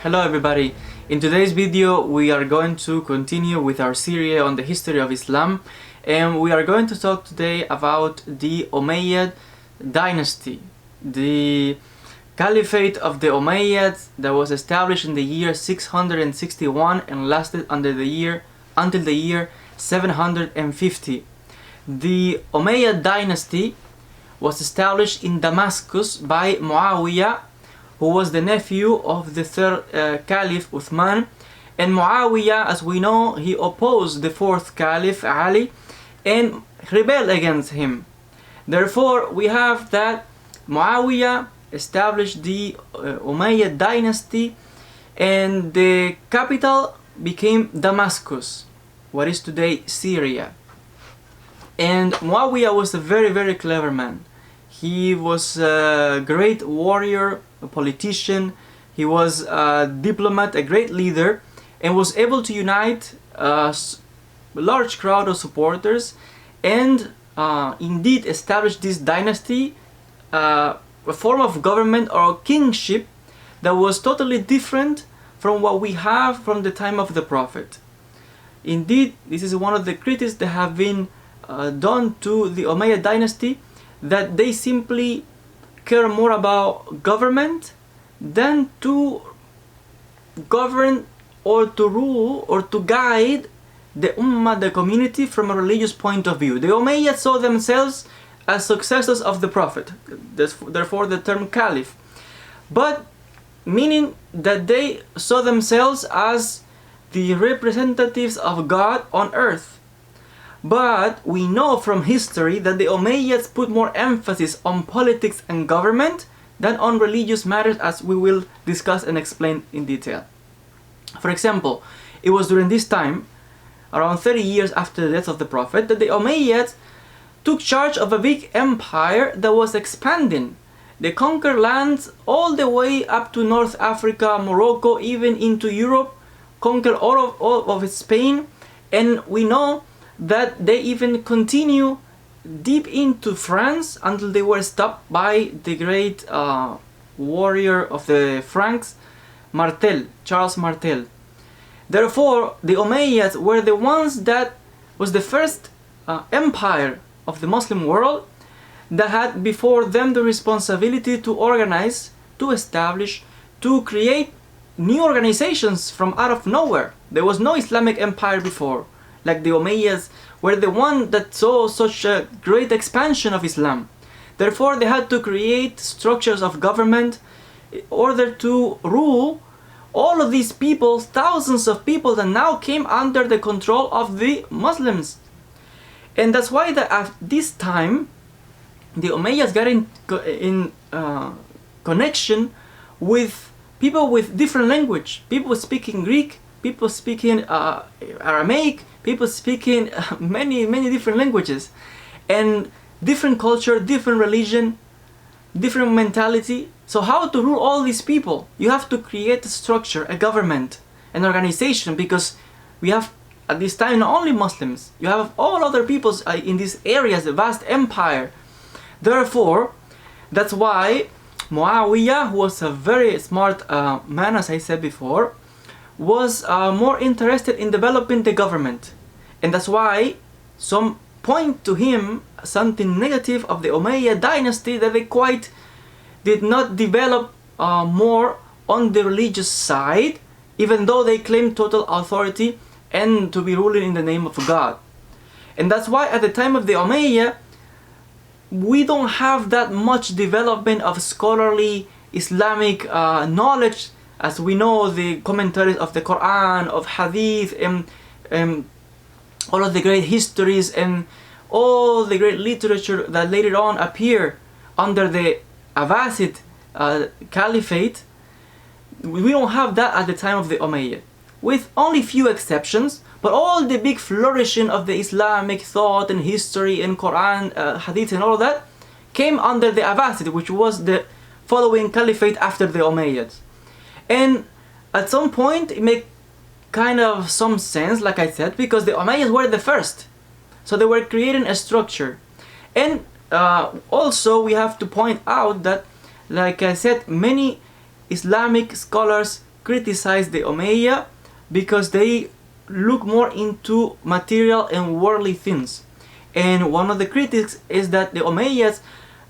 Hello everybody. In today's video we are going to continue with our series on the history of Islam, and we are going to talk today about the Umayyad dynasty, the Caliphate of the Umayyads that was established in the year 661 and lasted until the year 750. The Umayyad dynasty was established in Damascus by Muawiyah, who was the nephew of the third Caliph Uthman. And Muawiyah, as we know, he opposed the fourth Caliph Ali and rebelled against him. Therefore, we have that Muawiyah established the Umayyad dynasty, and the capital became Damascus, what is today Syria. And Muawiyah was a very clever man. He was a great warrior, a politician, he was a diplomat, a great leader, and was able to unite a large crowd of supporters and indeed establish this dynasty, a form of government or kingship that was totally different from what we have from the time of the Prophet. Indeed, this is one of the critiques that have been done to the Umayyad dynasty, that they simply care more about government than to govern or to rule or to guide the ummah, the community, from a religious point of view. The Umayyads saw themselves as successors of the Prophet, therefore the term Caliph, but meaning that they saw themselves as the representatives of God on earth. But we know from history that the Umayyads put more emphasis on politics and government than on religious matters, as we will discuss and explain in detail. For example, it was during this time, around 30 years after the death of the Prophet, that the Umayyads took charge of a big empire that was expanding. They conquered lands all the way up to North Africa, Morocco, even into Europe, conquered all of Spain, and we know that they even continue deep into France until they were stopped by the great warrior of the Franks, Charles Martel. Therefore, the Umayyads were the ones that was the first empire of the Muslim world that had before them the responsibility to organize, to establish, to create new organizations from out of nowhere. There was no Islamic empire before. Like the Umayyads were the one that saw such a great expansion of Islam. Therefore, they had to create structures of government in order to rule all of these people, thousands of people that now came under the control of the Muslims. And that's why at this time, the Umayyads got in connection with people with different language, people speaking Greek, people speaking Aramaic, people speaking many different languages, and different culture, different religion, different mentality. So how to rule all these people? You have to create a structure, a government, an organization, because we have at this time not only Muslims, you have all other peoples in these areas, the vast empire. Therefore, that's why Muawiyah, who was a very smart man, as I said before, was more interested in developing the government. And that's why some point to him something negative of the Umayyad dynasty, that they quite did not develop more on the religious side, even though they claimed total authority and to be ruling in the name of God. And that's why at the time of the Umayyad, we don't have that much development of scholarly Islamic knowledge, as we know the commentaries of the Quran, of Hadith, and all of the great histories and all the great literature that later on appear under the Abbasid Caliphate. We don't have that at the time of the Umayyad, with only few exceptions. But all the big flourishing of the Islamic thought and history and Quran, Hadith and all of that came under the Abbasid, which was the following Caliphate after the Umayyads. And at some point it made kind of some sense, like I said, because the Umayyads were the first. So they were creating a structure. And also we have to point out that, like I said, many Islamic scholars criticize the Umayyad because they look more into material and worldly things. And one of the critics is that the Umayyads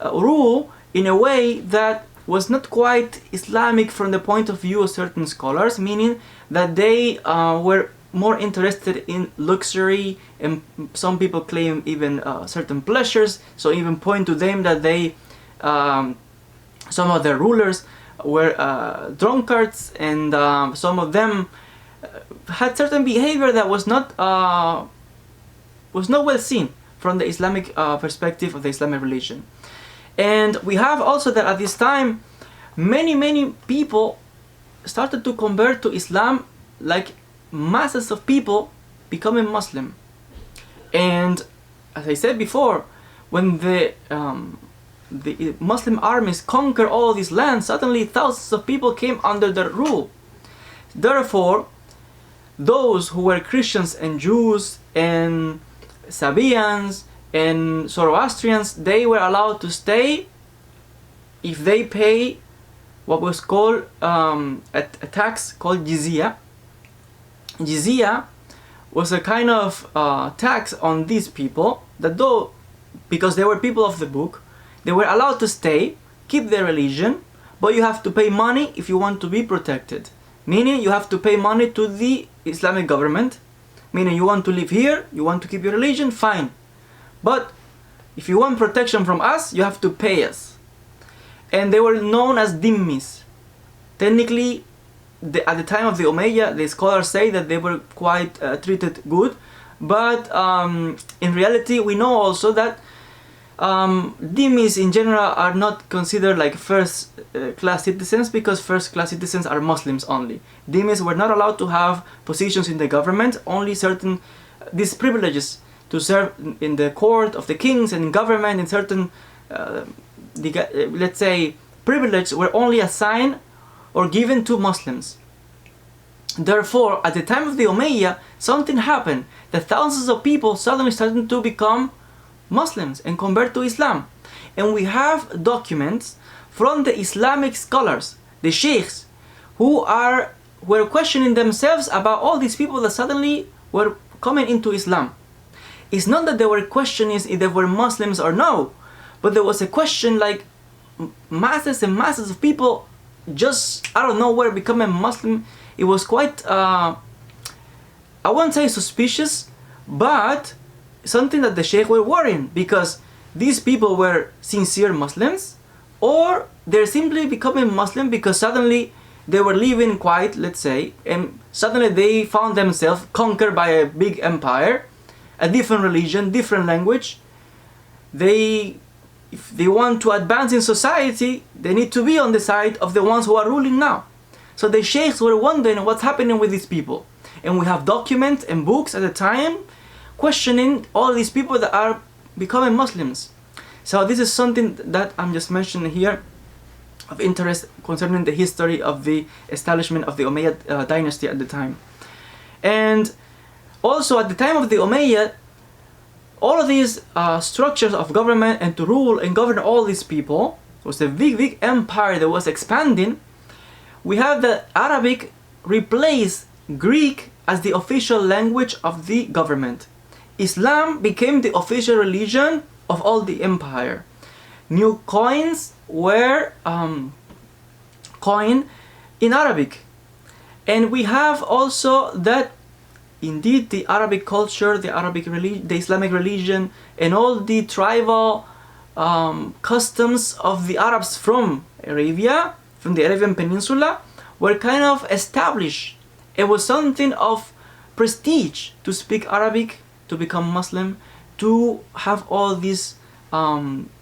rule in a way that was not quite Islamic from the point of view of certain scholars, meaning that they were more interested in luxury, and some people claim even certain pleasures, so even point to them that they some of their rulers were drunkards, and some of them had certain behavior that was not well seen from the Islamic perspective of the Islamic religion. And we have also that at this time many people started to convert to Islam, like masses of people becoming Muslim. And as I said before, when the Muslim armies conquer all these lands, suddenly thousands of people came under their rule. Therefore, those who were Christians and Jews and Sabians and Zoroastrians, they were allowed to stay if they pay what was called a tax called jizya. Jizya was a kind of tax on these people that, though because they were people of the book, they were allowed to stay, keep their religion, but you have to pay money if you want to be protected. Meaning you have to pay money to the Islamic government. Meaning you want to live here, you want to keep your religion, fine. But if you want protection from us, you have to pay us. And they were known as dhimmis. Technically, at the time of the Umayyad, the scholars say that they were quite treated good. But in reality, we know also that dhimmis in general are not considered like first class citizens, because first class citizens are Muslims only. Dhimmis were not allowed to have positions in the government, only certain these privileges to serve in the court of the kings and in government, and certain let's say privileges were only assigned or given to Muslims. Therefore, at the time of the Umayyad, something happened that thousands of people suddenly started to become Muslims and convert to Islam. And we have documents from the Islamic scholars, the sheikhs, who were questioning themselves about all these people that suddenly were coming into Islam. It's not that they were questioning if they were Muslims or no, but there was a question like masses and masses of people just out of nowhere becoming Muslim. It was quite, I won't say suspicious, but something that the sheikh were worrying, because these people were sincere Muslims, or they're simply becoming Muslim because suddenly they were living quiet, let's say, and suddenly they found themselves conquered by a big empire, a different religion, different language. If they want to advance in society, they need to be on the side of the ones who are ruling now. So the sheikhs were wondering what's happening with these people. And we have documents and books at the time questioning all these people that are becoming Muslims. So this is something that I'm just mentioning here of interest concerning the history of the establishment of the Umayyad dynasty at the time. And also at the time of the Umayyad, all of these structures of government and to rule and govern all these people was a big empire that was expanding. We have that Arabic replaced Greek as the official language of the government. Islam became the official religion of all the empire. New coins were coined in Arabic. And we have also that indeed the Arabic culture, the Arabic religion, the Islamic religion, and all the tribal customs of the Arabs from Arabia, from the Arabian Peninsula, were kind of established. It was something of prestige to speak Arabic, to become Muslim, to have all these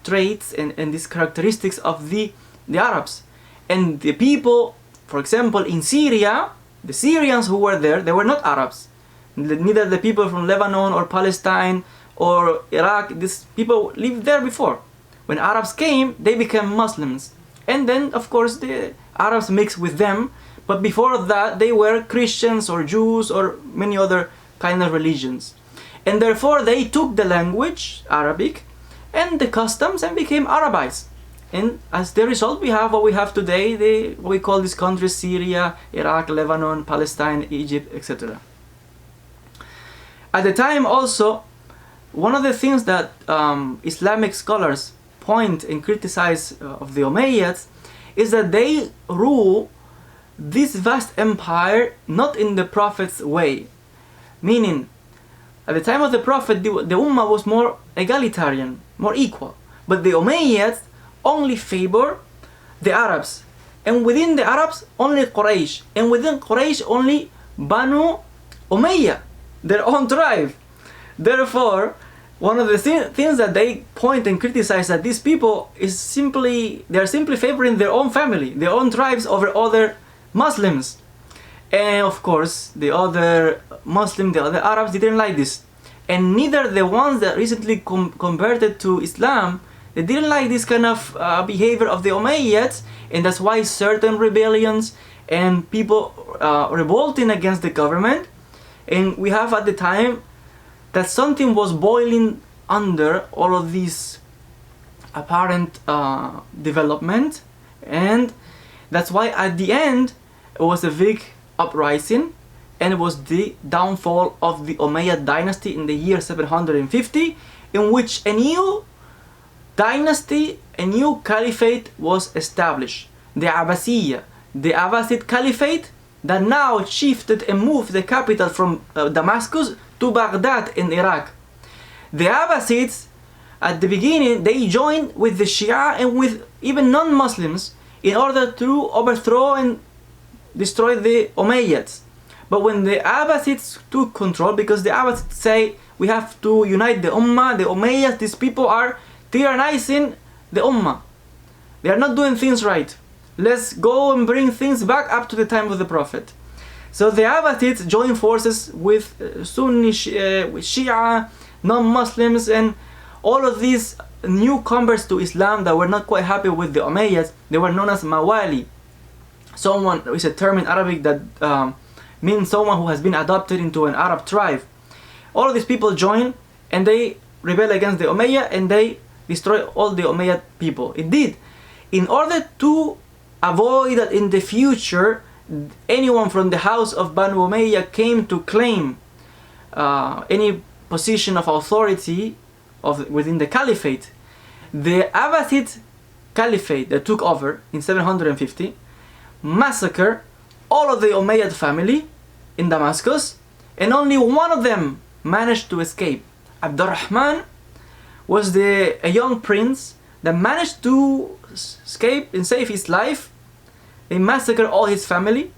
traits and these characteristics of the Arabs. And the people, for example, in Syria, the Syrians who were there, they were not Arabs. Neither the people from Lebanon or Palestine or Iraq, these people lived there before. When Arabs came, they became Muslims. And then, of course, the Arabs mixed with them. But before that, they were Christians or Jews or many other kind of religions. And therefore, they took the language, Arabic, and the customs and became Arabized. and as the result we have what we have today, what we call these countries: Syria, Iraq, Lebanon, Palestine, Egypt, etc. At the time also, one of the things that Islamic scholars point and criticize of the Umayyads is that they rule this vast empire not in the Prophet's way. Meaning, at the time of the Prophet, the Ummah was more egalitarian, more equal. But the Umayyads only favor the Arabs. And within the Arabs, only Quraysh. And within Quraysh, only Banu Umayyah, their own tribe. Therefore, one of the things that they point and criticize that these people is simply, they are simply favoring their own family, their own tribes over other Muslims. And of course, the other Muslims, the other Arabs didn't like this. And neither the ones that recently converted to Islam, they didn't like this kind of behavior of the Umayyads, and that's why certain rebellions and people revolting against the government. And we have at the time that something was boiling under all of these apparent development, and that's why at the end it was a big uprising, and it was the downfall of the Umayyad dynasty in the year 750, in which a new dynasty, a new caliphate was established, the Abbasiyya, the Abbasid Caliphate, that now shifted and moved the capital from Damascus to Baghdad in Iraq. The Abbasids, at the beginning, they joined with the Shia and with even non-Muslims in order to overthrow and destroy the Umayyads. But when the Abbasids took control, because the Abbasids say we have to unite the Ummah, the Umayyads, these people are tyrannizing the Ummah. They are not doing things right. Let's go and bring things back up to the time of the Prophet. So the Abbasids joined forces with Sunni, with Shia, non-Muslims, and all of these newcomers to Islam that were not quite happy with the Umayyads. They were known as Mawali. Someone is a term in Arabic that means someone who has been adopted into an Arab tribe. All of these people join and they rebel against the Umayyad and they destroy all the Umayyad people. Indeed, in order to avoid that in the future anyone from the house of Banu Umayyah came to claim any position of authority within the caliphate, the Abbasid Caliphate that took over in 750 massacred all of the Umayyad family in Damascus, and only one of them managed to escape. Abdurrahman was a young prince that managed to escape and save his life. They massacred all his family.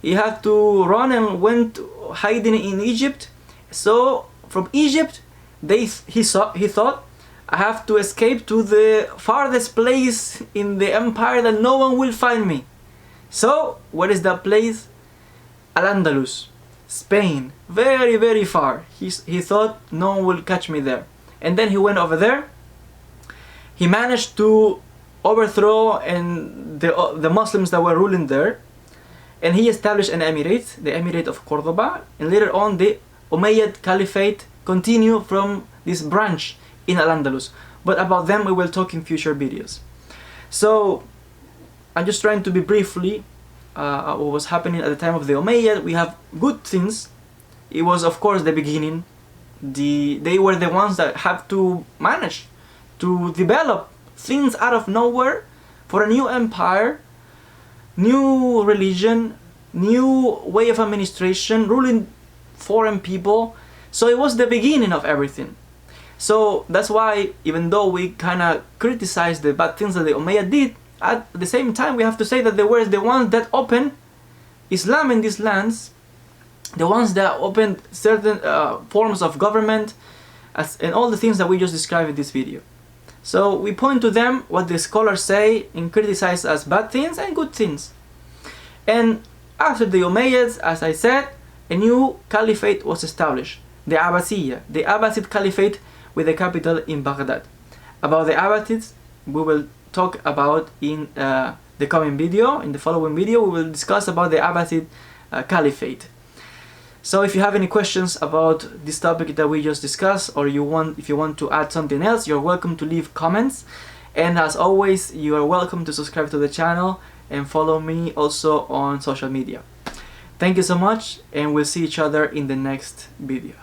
He had to run and went hiding in Egypt. So from Egypt, he thought, I have to escape to the farthest place in the empire that no one will find me. So where is that place? Al-Andalus, Spain, very, very far. He thought no one will catch me there. And then he went over there. He managed to overthrow the Muslims that were ruling there, and he established an emirate, the Emirate of Cordoba, and later on the Umayyad Caliphate continued from this branch in Al-Andalus. But about them we will talk in future videos. So I'm just trying to be briefly what was happening at the time of the Umayyad. We have good things. It was of course the beginning. They were the ones that have to manage to develop things out of nowhere for a new empire, new religion, new way of administration, ruling foreign people. So it was the beginning of everything. So that's why, even though we kind of criticize the bad things that the Umayyad did, at the same time we have to say that they were the ones that opened Islam in these lands, the ones that opened certain forms of government, and all the things that we just described in this video. So we point to them, what the scholars say, and criticize as bad things and good things. And after the Umayyads, as I said, a new caliphate was established, the Abbasiyya, the Abbasid Caliphate, with the capital in Baghdad. About the Abbasids, we will talk about in the coming video. In the following video, we will discuss about the Abbasid Caliphate. So if you have any questions about this topic that we just discussed, or if you want to add something else, you're welcome to leave comments. And as always, you are welcome to subscribe to the channel and follow me also on social media. Thank you so much, and we'll see each other in the next video.